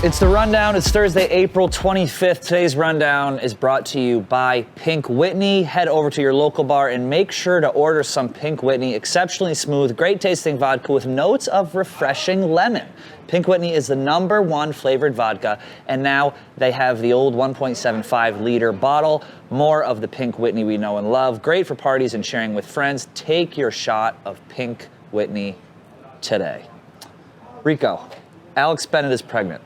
It's the Rundown. It's Thursday, April 25th. Today's Rundown is brought to you by Pink Whitney. Head over to your local bar and make sure to order some Pink Whitney. Exceptionally smooth, great tasting vodka with notes of refreshing lemon. Pink Whitney is the #1 flavored vodka, and now they have the old 1.75 liter bottle. More of the Pink Whitney we know and love. Great for parties and sharing with friends. Take your shot of Pink Whitney today. Rico, Alex Bennett is pregnant.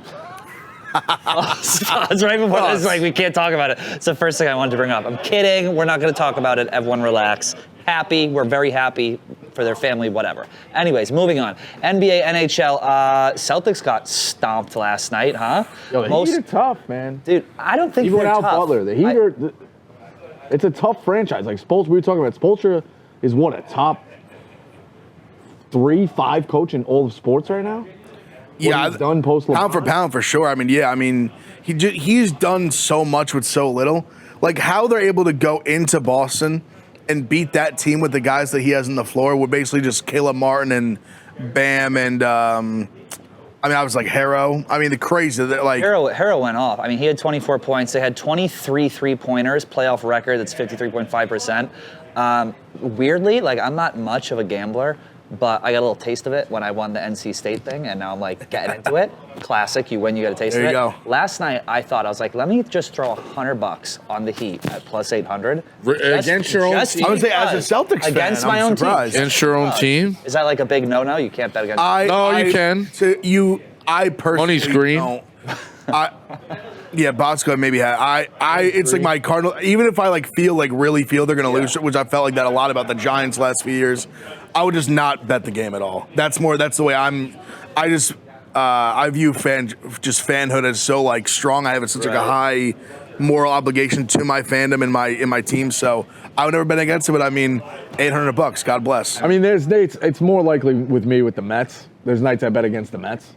It's right before this, like, we can't talk about it. It's the first thing I wanted to bring up. I'm kidding. We're not going to talk about it. Everyone relax. Happy. We're very happy for their family, whatever. Anyways, moving on. NBA, NHL. Celtics got stomped last night, huh? Yo, the Heat are tough, man. Dude, I don't think even they're without tough. Butler, the Heat are. It's a tough franchise. Like Spoelstra, we were talking about. Spoelstra is what, a top 3-5 coach in all of sports right now? Yeah, he's done post pound for pound for sure. I mean, he's done so much with so little. Like how they're able to go into Boston and beat that team with the guys that he has on the floor with basically just Caleb Martin and Bam and I was like Harrow. I mean, the crazy that like Harrow went off. I mean, he had 24 points. They had 23 3-pointers, playoff record. That's 53.5%. Weirdly, like I'm not much of a gambler, but I got a little taste of it when I won the NC State thing, and now I'm like getting into it. Classic, you win, you get a taste of it. There you go. Last night, I was like, let me just throw $100 on the Heat at plus 800. Against your own team? I would say as a Celtics fan, against my I'm own surprised. team. Against your own team? Is that like a big no-no? You can't bet against. You can. I personally Money's green. don't. Yeah, Bosco maybe had. It's like my Cardinal. Even if I really feel they're going to lose, which I felt like that a lot about the Giants last few years, I would just not bet the game at all. That's the way I'm. I view fanhood as so like strong. I have such like a high moral obligation to my fandom and my team. So I would never bet against it. But I mean, $800. God bless. I mean, there's dates. It's more likely with me with the Mets. There's nights I bet against the Mets.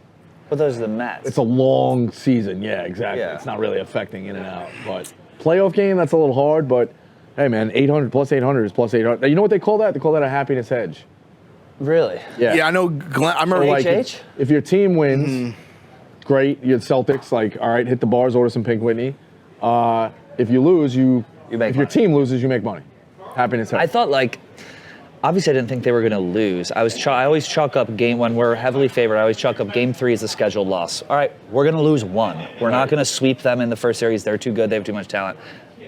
But those are the Mets. It's a long season. Yeah, exactly. Yeah. It's not really affecting in and out. But playoff game, that's a little hard. But hey, man, 800 plus 800 is plus 800. You know what they call that? They call that a happiness hedge. Really? Yeah, I know. Glenn, I remember like if your team wins, great. You're Celtics. Like, all right, hit the bars, order some Pink Whitney. If you lose, you make money. Your team loses, you make money. Happiness hedge. I thought obviously I didn't think they were going to lose. I always chalk up when we're heavily favored. I always chalk up game 3 as a scheduled loss. All right, we're going to lose 1. We're not going to sweep them in the first series. They're too good. They have too much talent.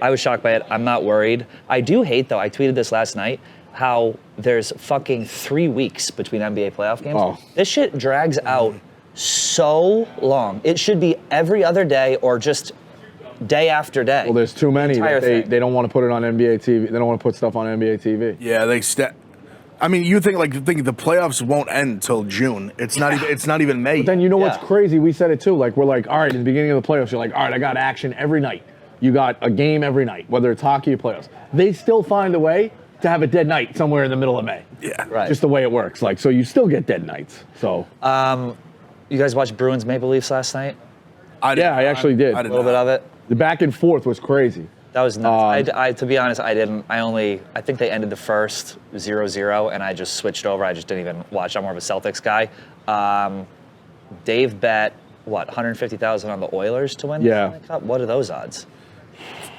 I was shocked by it. I'm not worried. I do hate, though, I tweeted this last night, how there's fucking 3 weeks between NBA playoff games. Oh. This shit drags out so long. It should be every other day or just day after day. Well, there's too many. They don't want to put it on NBA TV. They don't want to put stuff on NBA TV. Yeah, I mean, you think the playoffs won't end until June. It's not even May. But then you know what's crazy? We said it too. Like we're like, all right, in the beginning of the playoffs, you're like, all right, I got action every night. You got a game every night, whether it's hockey or playoffs. They still find a way to have a dead night somewhere in the middle of May. Yeah, right. Just the way it works. Like, so you still get dead nights. So. You guys watched Bruins Maple Leafs last night? I actually did. A little bit of it. The back and forth was crazy. That was nuts. To be honest, I didn't. I think they ended the first 0-0, and I just switched over. I just didn't even watch. I'm more of a Celtics guy. Dave bet, 150,000 on the Oilers to win the Stanley Cup? What are those odds?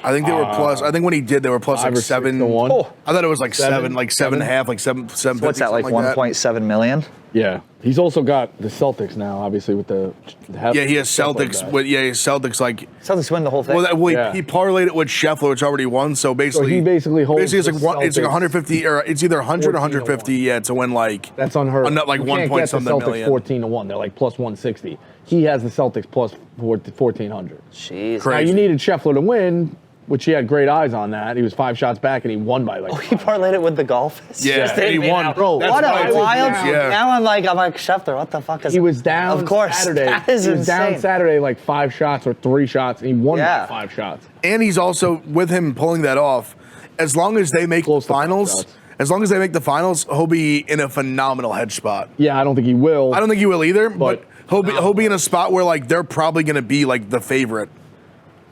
I think they were plus. I think when he did, they were plus like 7 to 1. Oh, I thought it was like 7, like 7.5, like 7. What's that, like 1.7 million? Yeah, he's also got the Celtics now, obviously with the yeah, he has Celtics. Celtics like Celtics win the whole thing. Well, he parlayed it with Scheffler, which already won. So basically, he basically holds. Basically, it's like 150, or it's either 100 or 150. Yeah, to win like that's unheard. Like 1 point something million. 14 to 1. They're like plus 160. He has the Celtics plus 1,400. Jeez. Now you needed Scheffler to win, which he had great eyes on that. He was 5 shots back, and he won by like. Oh, he parlayed it with the golf. Yeah, he won. Bro, what a wild! Yeah. Now I'm like Scheffler. What the fuck is? He was down. Of course, Saturday. That is he was insane. down Saturday like 5 shots or 3 shots, and he won by 5 shots. And he's also with him pulling that off. As long as they make the finals. As long as they make the finals, he'll be in a phenomenal hedge spot. Yeah, I don't think he will. I don't think he will either, but he'll be in a spot where like they're probably going to be like the favorite,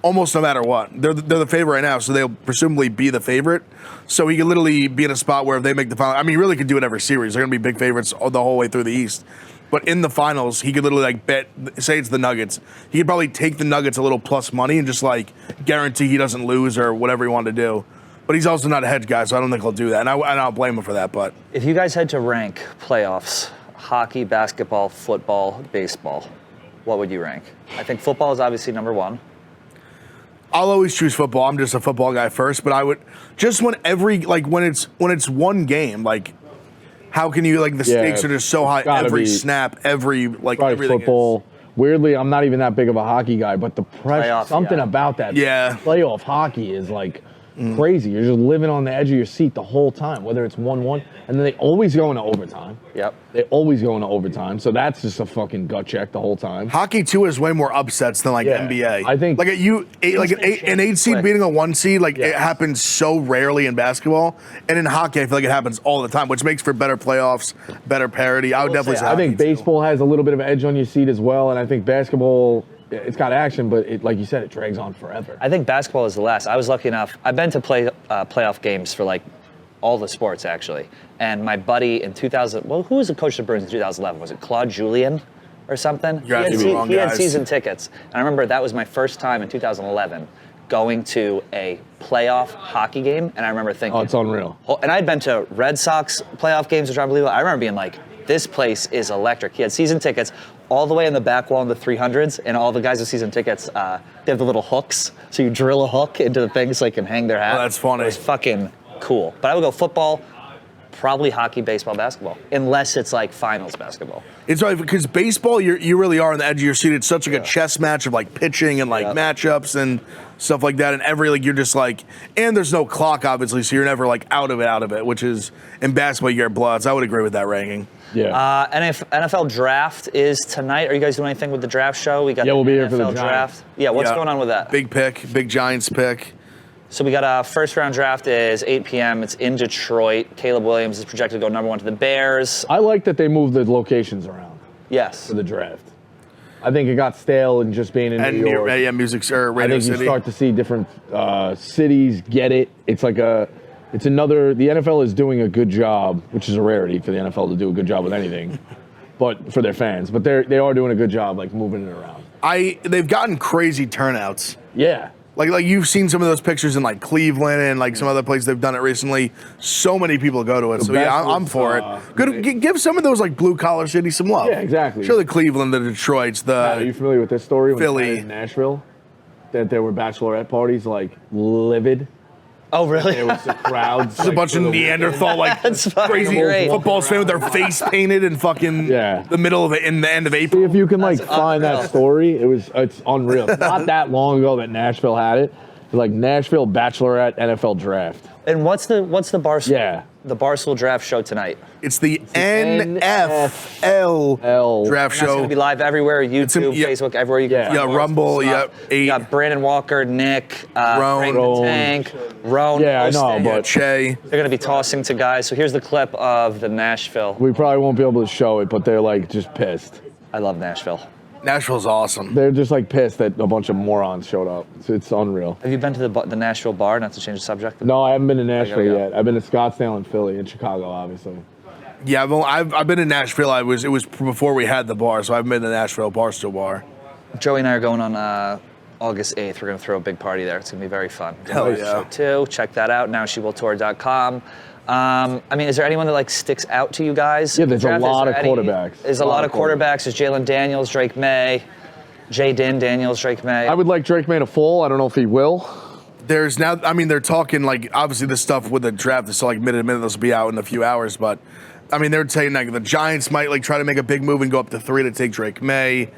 almost no matter what. They're the favorite right now, so they'll presumably be the favorite. So he could literally be in a spot where if they make the final, I mean, he really could do it every series. They're going to be big favorites the whole way through the East. But in the finals, he could literally like bet. Say it's the Nuggets, he could probably take the Nuggets a little plus money and just like guarantee he doesn't lose or whatever he wanted to do. But he's also not a hedge guy, so I don't think he'll do that. And I don't blame him for that. But If you guys had to rank playoffs, hockey, basketball, football, baseball, what would you rank? I think football is obviously number one. I'll always choose football. I'm just a football guy first. But I would just when it's one game, like how can you like the stakes are just so high every snap, every like everything. Football. Weirdly, I'm not even that big of a hockey guy, but the pressure, about that playoff hockey is like crazy. You're just living on the edge of your seat the whole time, whether it's 1-1, and then they always go into overtime. Yep. They always go into overtime, so that's just a fucking gut check the whole time. Hockey too is way more upsets than like NBA. I think like an 8 seed beating a 1 seed, like it happens so rarely in basketball, and in hockey I feel like it happens all the time, which makes for better playoffs, better parity. I would definitely say I think baseball has a little bit of an edge on your seat as well, and I think basketball, it's got action, but it, like you said, it drags on forever. I think basketball is the last. I was lucky enough. I've been to playoff games for like all the sports actually. And my buddy in 2000, well, who was the coach of the Bruins in 2011? Was it Claude Julien or something? He had season tickets. And I remember that was my first time in 2011 going to a playoff hockey game. And I remember thinking, oh, it's unreal. And I'd been to Red Sox playoff games, which are unbelievable. I remember being like, this place is electric. He had season tickets all the way in the back wall in the 300s, and all the guys with season tickets, they have the little hooks, so you drill a hook into the thing so they can hang their hat. Oh, that's funny. It was fucking cool. But I would go football, probably hockey, baseball, basketball, unless it's like finals basketball. It's right, because baseball, you really are on the edge of your seat. It's such like a chess match of like pitching and like matchups and stuff like that. And every like you're just like, and there's no clock obviously, so you're never like out of it. Which is in basketball you get bloods. I would agree with that ranking. Yeah. NFL draft is tonight. Are you guys doing anything with the draft show? We got we'll be here NFL for the draft. Yeah, what's going on with that? Big pick, big Giants pick. So we got a first round draft is 8 p.m. It's in Detroit. Caleb Williams is projected to go number 1 to the Bears. I like that they moved the locations around. Yes. For the draft. I think it got stale in just being in New York. Yeah, music or Radio City. I think you start to see different cities get it. It's like it's another. The NFL is doing a good job, which is a rarity for the NFL to do a good job with anything, but for their fans. But they are doing a good job, like moving it around. They've gotten crazy turnouts. Yeah. Like you've seen some of those pictures in like Cleveland and like some other places they've done it recently. So many people go to it. So yeah, I'm for it. Good, give some of those like blue collar cities some love. Yeah, exactly. Show the Cleveland, the Detroits, are you familiar with this story? Philly, in Nashville, that there were bachelorette parties like livid. Oh, really? There was the crowds. There's a bunch of Neanderthal, like crazy football fans with their face painted in fucking the middle of it in the end of April. See if you can like find that story. It's unreal. Not that long ago that Nashville had it. Like Nashville Bachelorette NFL Draft. And what's the Barstool? Yeah. The Barstool Draft show tonight. It's the NFL Draft show. It's going to be live everywhere, YouTube, Facebook, everywhere you can find Rumble, You got Brandon Walker, Nick, Frank the Tank, Roan. Yeah, I know, but Che. They're going to be tossing to guys. So here's the clip of the Nashville. We probably won't be able to show it, but they're like just pissed. I love Nashville. Nashville's awesome. They're just like pissed that a bunch of morons showed up. It's unreal. Have you been to the Nashville bar? Not to change the subject. No, I haven't been to Nashville yet. I've been to Scottsdale and Philly and Chicago, obviously. Yeah, I've been in Nashville. It was before we had the bar, so I've been to Nashville Barstool Bar. Joey and I are going on August 8th. We're going to throw a big party there. It's going to be very fun. Hell yeah. Too. Check that out. NowSheWillTour.com. I mean, is there anyone that like sticks out to you guys? Yeah, there's a lot of quarterbacks. There's a lot of quarterbacks. There's Jalen Daniels, Drake May, Jaden Daniels, Drake May. I would like Drake May to fall. I don't know if he will. There's now, I mean, they're talking like obviously this stuff with the draft is still like minute. This will be out in a few hours, but I mean they're saying like the Giants might like try to make a big move and go up to 3 to take Drake May.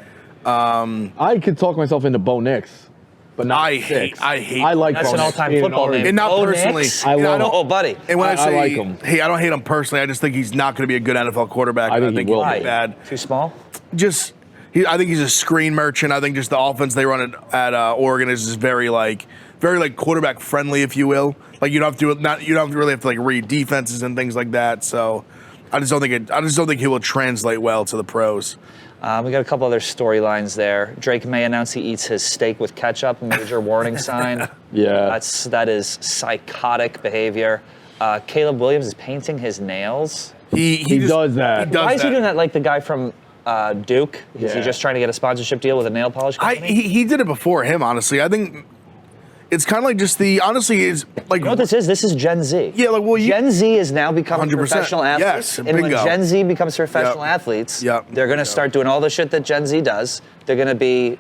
I could talk myself into Bo Nix. But not I 6. hate. I like that's Bo an Nix. all-time football name. And not Bo personally. Nix? I love him. Oh, buddy. And when I say, like him. Hey, I don't hate him personally. I just think he's not going to be a good NFL quarterback. I think he will he'll be. be bad. Too small? I think he's a screen merchant. I think just the offense they run at Oregon is just very quarterback friendly, if you will. Like you don't really have to like read defenses and things like that. So I just don't think he will translate well to the pros. We got a couple other storylines there. Drake May announced he eats his steak with ketchup, major warning sign. Yeah. That is psychotic behavior. Caleb Williams is painting his nails. He does that. Why is he doing that like the guy from Duke? Is he Yeah. just trying to get a sponsorship deal with a nail polish company? He did it before him, honestly. I think it's kind of like just honestly, is like. You know what this is? This is Gen Z. Yeah, like, well, Gen Z is now becoming 100%. professional athletes. Yes, and when bingo. Gen Z becomes professional athletes, they're going to start doing all the shit that Gen Z does. They're going to be,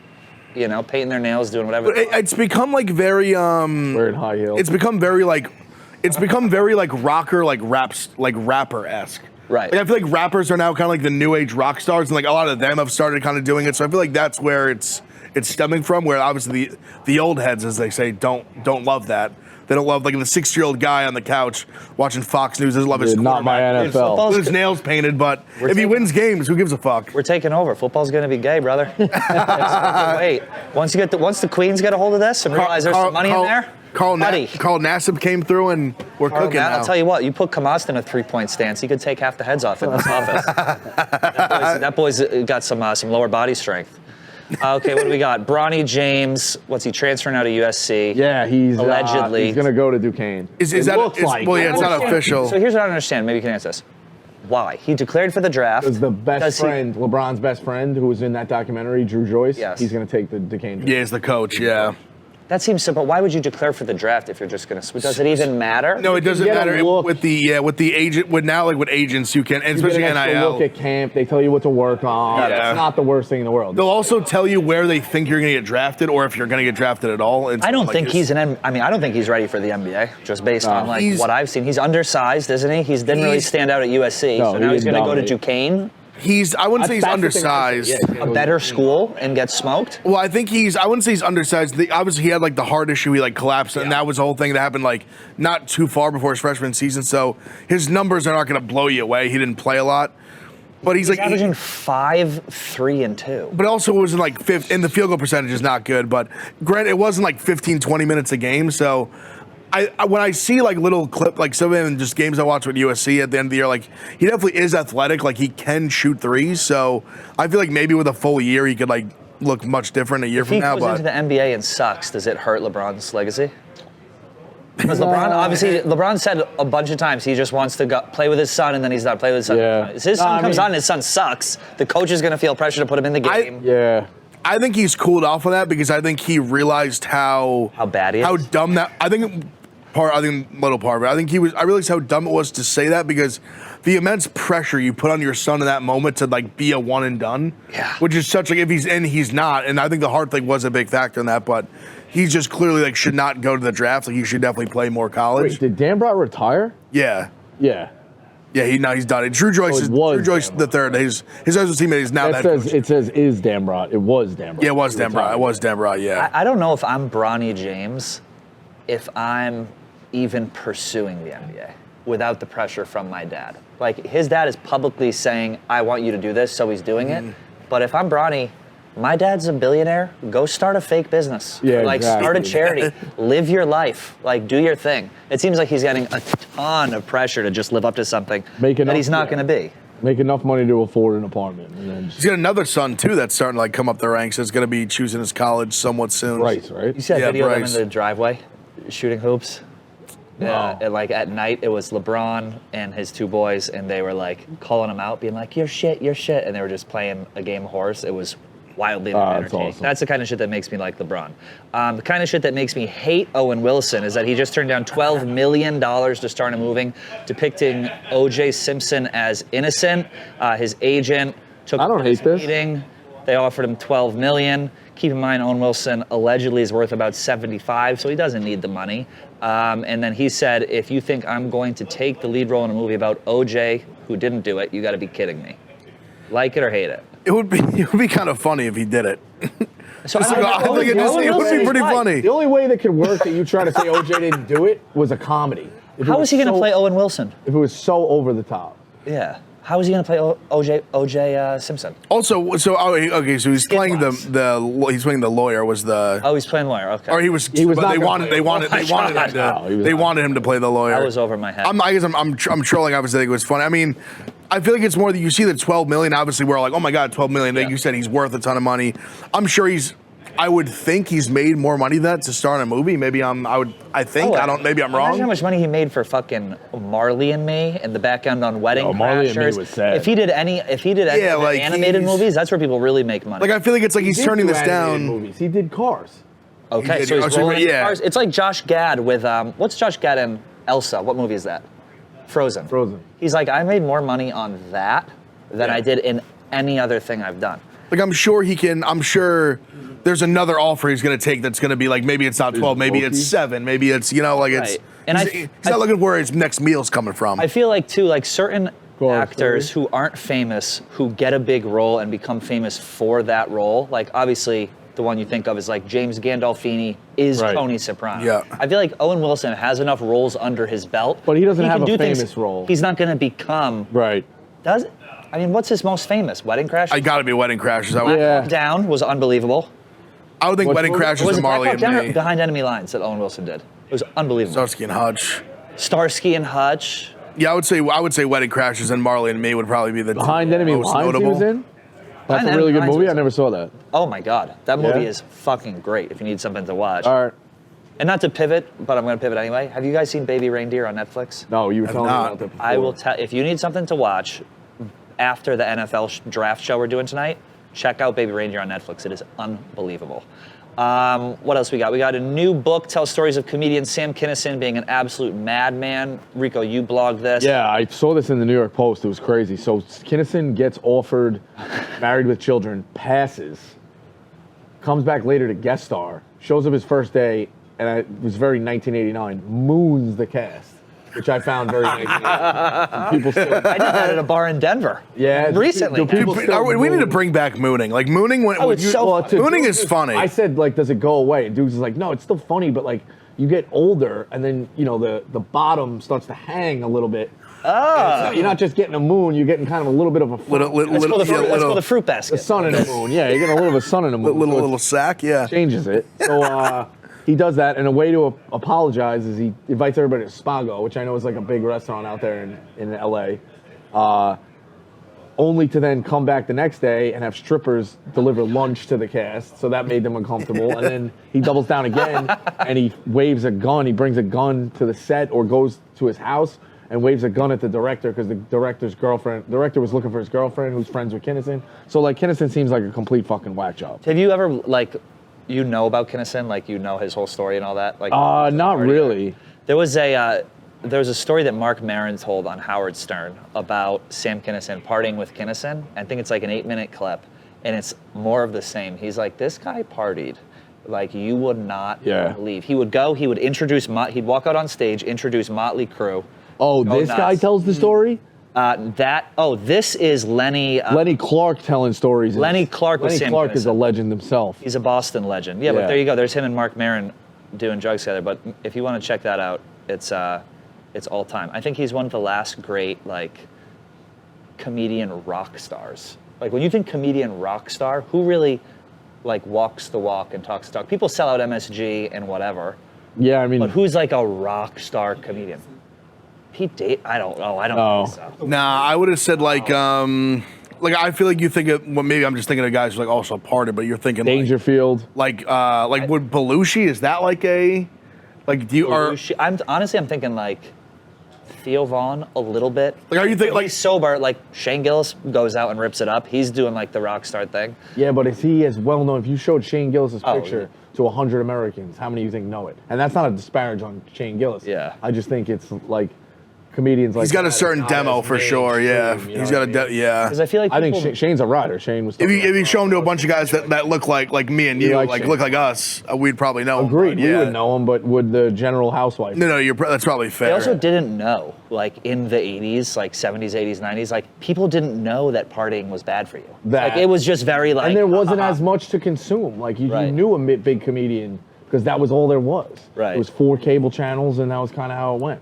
painting their nails, doing whatever. But it's become like very Wearing high heels. It's become very like rocker, like rapper-esque. Right. Like, I feel like rappers are now kind of like the new age rock stars, and like a lot of them have started kind of doing it. So I feel like that's where it's stemming from. Where obviously the old heads, as they say, don't love that. They don't love like the 6-year-old guy on the couch watching Fox News. Doesn't love his Not my NFL. His nails painted, but if he wins games, who gives a fuck? We're taking over. Football's going to be gay, brother. Wait, once the Queens get a hold of this and realize there's some money in there, Carl buddy. Nassib came through and we're cooking now. I'll tell you what, you put Kamas in a 3-point stance, he could take half the heads off in this office. That boy's got some lower body strength. Okay, what do we got? Bronny James, what's he transferring out of USC? Yeah, he's allegedly he's gonna go to Duquesne. Is that looks like? Well, yeah, it's not official. So here's what I don't understand. Maybe you can answer this. Why? He declared for the draft. It was the best friend, LeBron's best friend, who was in that documentary, Drew Joyce. Yes. He's gonna take the Duquesne job. Yeah, he's the coach. Yeah. That seems simple. Why would you declare for the draft if you're just going to? Does it even matter? No, it doesn't get a matter look. with the agent. With agents you can, and You especially get an extra NIL. look at camp. They tell you what to work on. Yeah. It's not the worst thing in the world. They'll also tell you where they think you're going to get drafted, or if you're going to get drafted at all. I don't think he's I don't think he's ready for the NBA. Just based on what I've seen, he's undersized, isn't he? He didn't really stand out at USC, so now he's going to go to Duquesne. I wouldn't say he's undersized. A better school and get smoked. Well, I think I wouldn't say he's undersized. Obviously, he had like the heart issue. He like collapsed, and that was the whole thing that happened like not too far before his freshman season. So his numbers are not going to blow you away. He didn't play a lot, but he's like averaging 5, 3, and 2. But also it wasn't like fifth, and the field goal percentage is not good. But granted, it wasn't like 15, 20 minutes a game. So when I see like little clip, like some of them just games I watch with USC at the end of the year, like he definitely is athletic. Like he can shoot threes. So I feel like maybe with a full year, he could like look much different a year from now. If he goes into the NBA and sucks, does it hurt LeBron's legacy? Because LeBron said a bunch of times he just wants to go play with his son, and then he's not playing with his son. Yeah. If his son comes on and his son sucks, the coach is going to feel pressure to put him in the game. I think he's cooled off of that because I think he realized how bad he is. How dumb that. I think little part of it. I realized how dumb it was to say that because the immense pressure you put on your son in that moment to like be a one and done. Yeah. Which is such like if he's not, and I think the heart thing was a big factor in that, but he's just clearly like should not go to the draft. Like he should definitely play more college. Wait, did Dambrot retire? Yeah. Yeah. Yeah, he's done it. Drew Joyce the third. His other teammate is now that. It says is Dambrot. It was Dambrot. Yeah, it was Dambrot. It was Dambrot. Yeah. I don't know if I'm Bronny James, if I'm even pursuing the NBA without the pressure from my dad. Like his dad is publicly saying, "I want you to do this," so he's doing it. But if I'm Bronny, my dad's a billionaire. Go start a fake business. Yeah, like exactly. start a charity. Live your life. Like do your thing. It seems like he's getting a ton of pressure to just live up to something that he's not going to be. Make enough money to afford an apartment. And then He's got another son too that's starting to like come up the ranks. That's going to be choosing his college somewhat soon. Bryce, right? You see that video of him in Bryce. the driveway shooting hoops? No. Yeah, and like at night, it was LeBron and his 2 boys, and they were like calling him out, being like, "You're shit, you're shit," and they were just playing a game of horse. It was wildly entertaining. awesome. That's the kind of shit that makes me like LeBron. The kind of shit that makes me hate Owen Wilson is that he just turned down $12 million to start a movie depicting O.J. Simpson as innocent. His agent took I don't hate this. meeting. They offered him $12 million. Keep in mind, Owen Wilson allegedly is worth about $75, so he doesn't need the money. And then he said, if you think I'm going to take the lead role in a movie about OJ who didn't do it, you got to be kidding me. Like it or hate it. It would be kind of funny if he did it. So it would be pretty funny. The only way that could work that you try to say OJ didn't do it was a comedy. How is he going to play Owen Wilson? If it was so over the top. Yeah. How is he going to play OJ Simpson? Also, so he's playing he's playing the lawyer. Was the he's playing lawyer. Okay. Or he was. They wanted him to play the lawyer. That was over my head. I guess I'm trolling. Obviously, I think it was funny. I mean, I feel like it's more that you see the $12 million. Obviously, we're like, oh my god, $12 million. Like you said, he's worth a ton of money. I'm sure he's I would think he's made more money than that to star in a movie. Maybe maybe I'm wrong. Imagine how much money he made for fucking Marley and Me and the back end on Wedding Crashers. Marley and Me was sad. If he did any of the animated movies, that's where people really make money. Like I feel like it's like he's turning this down. Movies. He did Cars. Okay, so he's rolling Cars. It's like Josh Gad with what's Josh Gad and Elsa? What movie is that? Frozen. He's like, I made more money on that than I did in any other thing I've done. Like I'm sure there's another offer he's going to take that's going to be like, maybe it's not 12, maybe it's 7, maybe it's, it's, and he's not looking where his next meal's coming from. I feel like too, like certain actors who aren't famous, who get a big role and become famous for that role, like obviously the one you think of is like James Gandolfini is Tony Soprano. Yeah. I feel like Owen Wilson has enough roles under his belt. But he doesn't have a famous role. He's not going to become. Right. Does it? I mean, what's his most famous? Wedding Crashers? I got to be Wedding Crashers. Black Down was unbelievable. I would think Wedding Crashers and Marley and Me. Behind Enemy Lines that Owen Wilson did. It was unbelievable. Starsky and Hutch. Starsky and Hutch. Yeah, I would say Wedding Crashers and Marley and Me would probably be the Behind Enemy most Lines notable. he was in? That's a really good movie. I never saw that. Oh my God, that movie is fucking great. If you need something to watch. All right. And not to pivot, but I'm going to pivot anyway. Have you guys seen Baby Reindeer on Netflix? No, you were telling me about that before. I will tell. If you need something to watch after the NFL draft show we're doing tonight, check out Baby Reindeer on Netflix. It is unbelievable. What else we got? We got a new book, tells stories of comedian Sam Kinison being an absolute madman. Rico, you blogged this. Yeah, I saw this in the New York Post. It was crazy. So Kinison gets offered Married with Children, passes, comes back later to guest star, shows up his first day, and it was very 1989, moons the cast, which I found very 1989. People still, I did that at a bar in Denver. Yeah, recently. We need to bring back mooning. Like mooning, mooning is funny. I said, like, does it go away? And Dukes is like, no, it's still funny, but like you get older, and then the bottom starts to hang a little bit. Oh, you're not just getting a moon; you're getting kind of a little bit of a let's call the fruit basket. The sun and the moon. Yeah, you're getting a little of a sun and a moon. Little sack. Yeah, changes it. So he does that, and a way to apologize is he invites everybody to Spago, which I know is like a big restaurant out there in LA. Only to then come back the next day and have strippers deliver lunch to the cast. So that made them uncomfortable. And then he doubles down again and he waves a gun. He brings a gun to the set or goes to his house and waves a gun at the director because the director was looking for his girlfriend who's friends with Kinison. So like Kinison seems like a complete fucking whack job. Have you ever about Kinison? Like his whole story and all that? Like not really. There was a story that Mark Maron told on Howard Stern about Sam Kinison partying with Kinison. I think it's like an 8-minute clip, and it's more of the same. He's like, this guy partied like you would not believe. He would go, he would introduce, he'd walk out on stage, introduce Motley Crue. Oh, this guy tells the story? This is Lenny. Lenny Clark telling stories. Lenny Clark was Sam Clark Kinison. Is a legend himself. He's a Boston legend. Yeah, but there you go. There's him and Mark Maron doing drugs together. But if you want to check that out, it's all time. I think he's one of the last great comedian rock stars. Like when you think comedian rock star, who really walks the walk and talks the talk? People sell out MSG and whatever. Yeah, I mean, but who's like a rock star comedian? Pete Date? I don't know. I don't think so. Nah, I would have said I feel like you think of, well, maybe I'm just thinking of guys who also parted, but you're thinking Dangerfield. Would Belushi, is that do you Belushi, I'm thinking Theo Vaughn a little bit. Are you thinking he's sober? Shane Gillis goes out and rips it up. He's doing the rock star thing. Yeah, but is he as well known? If you showed Shane Gillis' picture to 100 Americans, how many do you think know it? And that's not a disparage on Shane Gillis. Yeah. I just think it's comedians he's got a certain demo for sure. Yeah, he's got Because I feel like I think Shane's a rider. Shane was. If you show him to a bunch of guys that look like me and you, look like us, we'd probably know. Agreed, we would know him, but would the general housewife? No, that's probably fair. They also didn't know, in the 80s, 70s, 80s, 90s, people didn't know that partying was bad for you. It was just very and there wasn't as much to consume. You knew a big comedian because that was all there was. Right. It was 4 cable channels, and that was kind of how it went.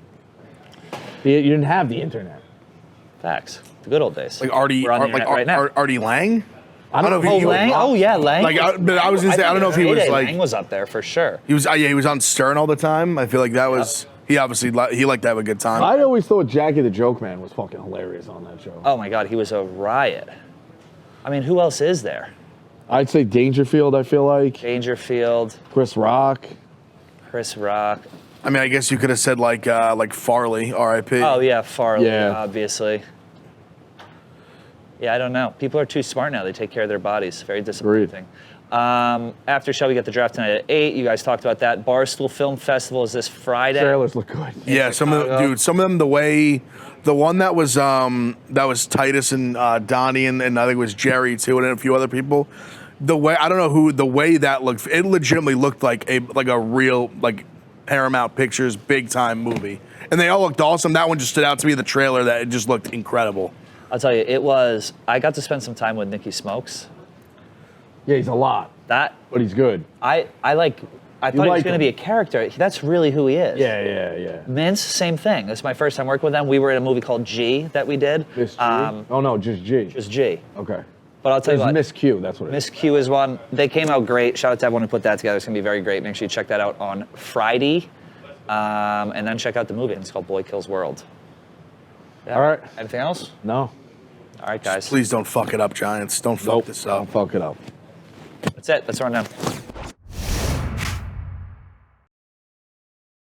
You didn't have the internet. Facts. The good old days. Artie, right now. Artie Lang. I don't know if he Lang. Oh yeah, Lang. But I was gonna say I don't know if he was Lang was up there for sure. He was. He was on Stern all the time. I feel like that was. He obviously he liked to have a good time. I always thought Jackie the Joke Man was fucking hilarious on that show. Oh my God, he was a riot. I mean, who else is there? I'd say Dangerfield, I feel like. Dangerfield, Chris Rock. Chris Rock. I mean, I guess you could have said like Farley, R.I.P. Oh, yeah, Farley, Yeah. obviously. Yeah, I don't know. People are too smart now. They take care of their bodies. Very disappointing. After show, we got the draft tonight at 8. You guys talked about that. Barstool Film Festival is this Friday. Trailers look good. Yeah, some of them, dude. Some of them, the one that was Titus and Donnie and I think it was Jerry too, and a few other people. The way the way that looked, it legitimately looked like a real Paramount Pictures big time movie, and they all looked awesome. That one just stood out to me. The trailer that it just looked incredible. I'll tell you, I got to spend some time with Nicky Smokes. Yeah, he's a lot, but he's good. I thought he was going to be a character. That's really who he is. Yeah. Mince, same thing. This is my first time working with them. We were in a movie called G that we did. Miss G? Oh, no, just G. Just G. Okay. But I'll tell you what. Miss Q, that's what it is. Miss Q is one. They came out great. Shout out to everyone who put that together. It's going to be very great. Make sure you check that out on Friday. And then check out the movie. It's called Boy Kills World. Yeah. All right. Anything else? No. All right, guys. Please don't fuck it up, Giants. Don't fuck this up. Don't fuck it up. That's it. That's our rundown.